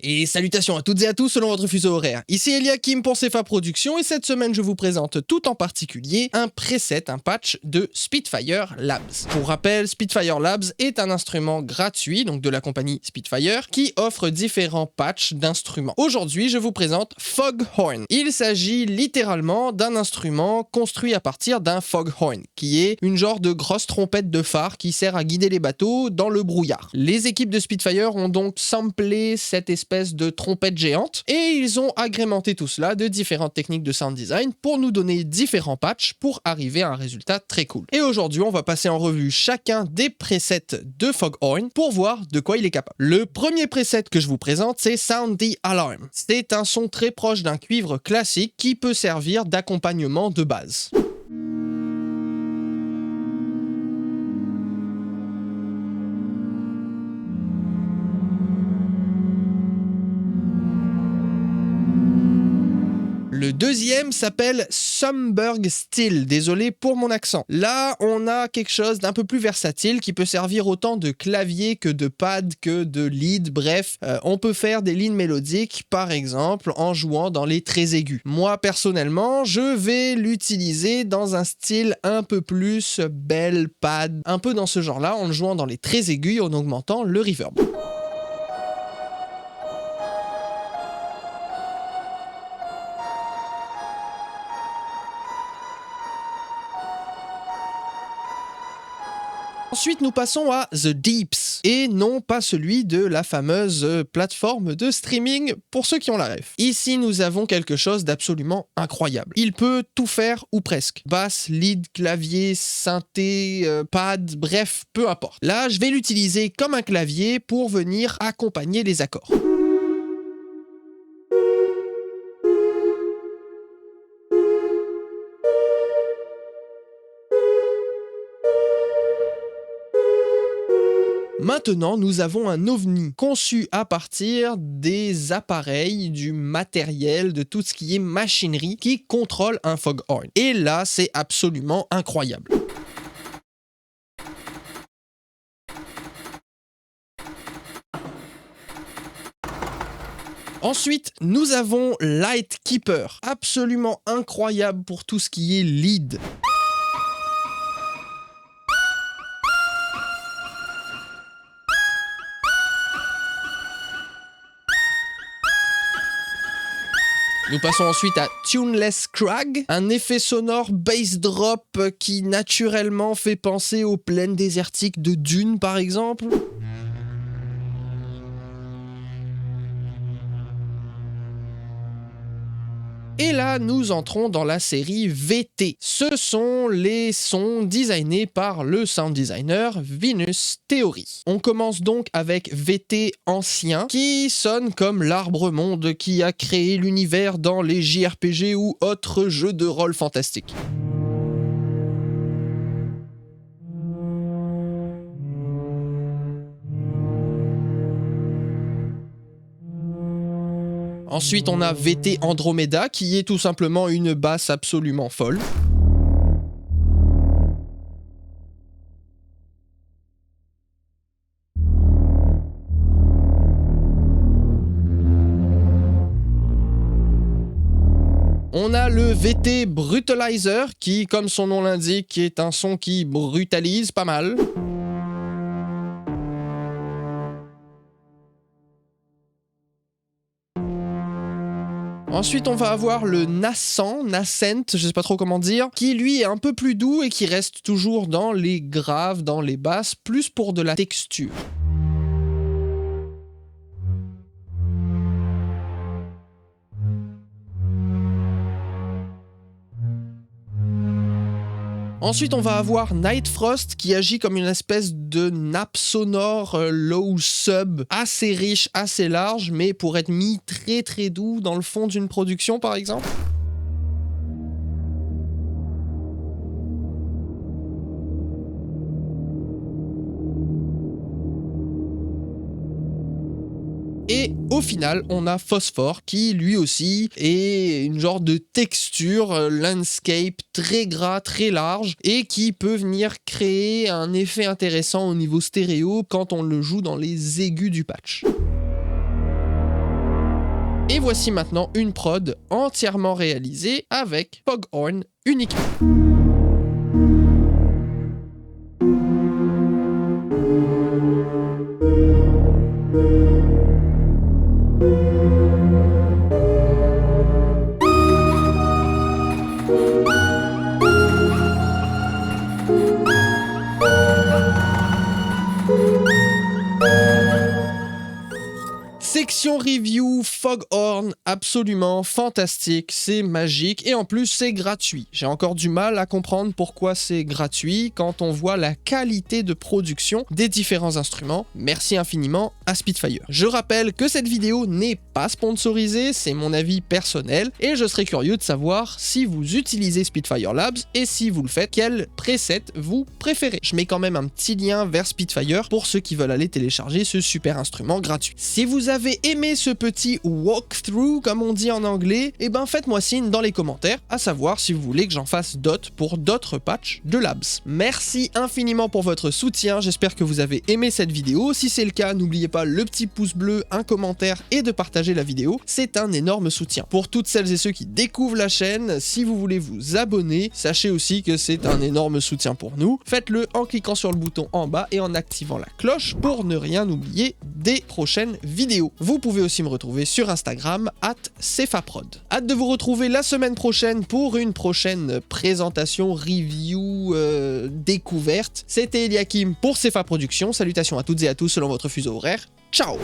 Et salutations à toutes et à tous selon votre fuseau horaire. Ici Eliakim pour CFA Productions et cette semaine je vous présente tout en particulier un preset, un patch de Spitfire Labs. Pour rappel, Spitfire Labs est un instrument gratuit, donc de la compagnie Spitfire, qui offre différents patchs d'instruments. Aujourd'hui, je vous présente Foghorn. Il s'agit littéralement d'un instrument construit à partir d'un foghorn, qui est une genre de grosse trompette de phare qui sert à guider les bateaux dans le brouillard. Les équipes de Spitfire ont donc samplé cette espèce de trompette géante et ils ont agrémenté tout cela de différentes techniques de sound design pour nous donner différents patchs pour arriver à un résultat très cool. Et aujourd'hui, on va passer en revue chacun des presets de Foghorn pour voir de quoi il est capable. Le premier preset que je vous présente, c'est Sound the Alarm. C'est un son très proche d'un cuivre classique qui peut servir d'accompagnement de base. Le deuxième s'appelle Sumburg Still, désolé pour mon accent. Là, on a quelque chose d'un peu plus versatile qui peut servir autant de clavier que de pad, que de lead, bref, on peut faire des lignes mélodiques, par exemple, en jouant dans les très aigus. Moi, personnellement, je vais l'utiliser dans un style un peu plus bell pad, un peu dans ce genre-là, en le jouant dans les très aigus et en augmentant le reverb. Ensuite, nous passons à The Deeps, et non pas celui de la fameuse plateforme de streaming pour ceux qui ont la ref. Ici, nous avons quelque chose d'absolument incroyable. Il peut tout faire ou presque. Basse, lead, clavier, synthé, pad, bref, peu importe. Là, je vais l'utiliser comme un clavier pour venir accompagner les accords. Maintenant, nous avons un ovni conçu à partir des appareils, du matériel, de tout ce qui est machinerie qui contrôle un foghorn. Et là, c'est absolument incroyable. Ensuite, nous avons Lightkeeper, absolument incroyable pour tout ce qui est lead. Nous passons ensuite à Tuneless Crag, un effet sonore bass drop qui naturellement fait penser aux plaines désertiques de Dune par exemple. Et là, nous entrons dans la série VT. Ce sont les sons designés par le sound designer Venus Theory. On commence donc avec VT ancien, qui sonne comme l'arbre-monde qui a créé l'univers dans les JRPG ou autres jeux de rôle fantastiques. Ensuite, on a VT Andromeda, qui est tout simplement une basse absolument folle. On a le VT Brutalizer, qui, comme son nom l'indique, est un son qui brutalise pas mal. Ensuite, on va avoir le Nascent, je sais pas trop comment dire, qui lui est un peu plus doux et qui reste toujours dans les graves, dans les basses, plus pour de la texture. Ensuite, on va avoir Night Frost qui agit comme une espèce de nappe sonore low sub, assez riche, assez large, mais pour être mis très très doux dans le fond d'une production par exemple. Et au final, on a Phosphore qui lui aussi est une genre de texture landscape très gras, très large et qui peut venir créer un effet intéressant au niveau stéréo quand on le joue dans les aigus du patch. Et voici maintenant une prod entièrement réalisée avec Foghorn uniquement. Section review Foghorn, absolument fantastique, c'est magique et en plus c'est gratuit. J'ai encore du mal à comprendre pourquoi c'est gratuit quand on voit la qualité de production des différents instruments. Merci infiniment à Spitfire. Je rappelle que cette vidéo n'est pas sponsorisée, c'est mon avis personnel et je serais curieux de savoir si vous utilisez Spitfire Labs et si vous le faites, quel preset vous préférez. Je mets quand même un petit lien vers Spitfire pour ceux qui veulent aller télécharger ce super instrument gratuit. Si vous avez aimé ce petit walkthrough comme on dit en anglais, et ben faites-moi signe dans les commentaires à savoir si vous voulez que j'en fasse d'autres pour d'autres patchs de Labs. Merci infiniment pour votre soutien, j'espère que vous avez aimé cette vidéo. Si c'est le cas, n'oubliez pas le petit pouce bleu, un commentaire et de partager la vidéo, c'est un énorme soutien. Pour toutes celles et ceux qui découvrent la chaîne, si vous voulez vous abonner, sachez aussi que c'est un énorme soutien pour nous. Faites-le en cliquant sur le bouton en bas et en activant la cloche pour ne rien oublier des prochaines vidéos. Vous pouvez aussi me retrouver sur Instagram @cefaprod. Hâte de vous retrouver la semaine prochaine pour une prochaine présentation, review, découverte. C'était Eliakim pour Cefa Productions. Salutations à toutes et à tous selon votre fuseau horaire. Ciao!